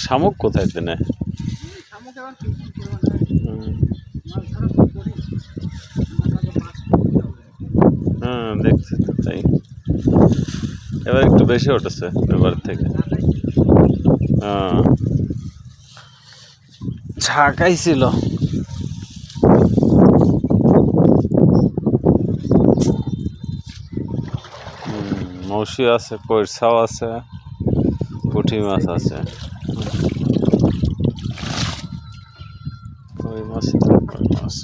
শামুক কোথায় দেনে? হ্যাঁ দেখছি তো তাই। এবার একটু বেশি উঠেছে এবার থেকে। ঝাঁকাইছিল। মৌসি আছে, কইরছাও আছে, পুঁটি মাছ আছে। কই মাছ কই মাছ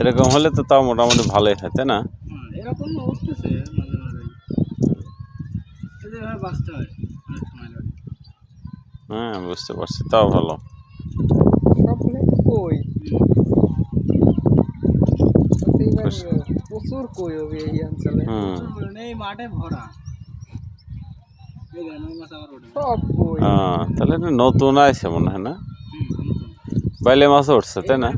এরকম হলে তো তাও মোটামুটি ভালোই হয়, তাই না? এরকম উঠতেছে মাঝে মাঝে, এভাবে বাঁচতে হয় অনেক সময় ধরে। হ্যাঁ বুঝতে পারছি, তাও ভালো। কই প্রচুর কই হবে এই অঞ্চলে, এই মাঠে ভরা সব কই। তাহলে এটা নতুন আছে মনে হয় না? বাইলে মাছও উঠছে, তাই না?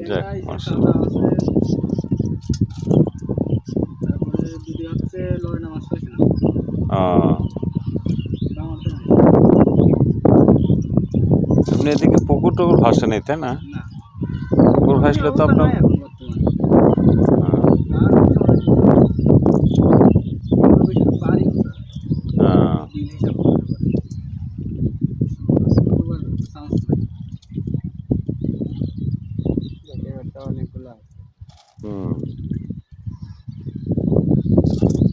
যাক মাশাআল্লাহ। আপনি এদিকে পুকুর টুকুর ভাসে নেই, তাই না? পুকুর ভাসলে তো আপনার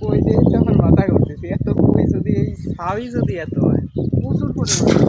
কই দেখে আমার মাথায় উঠতেছে, এত কই যদি এই সাবই যদি এত হয়, প্রচুর পরিমাণে।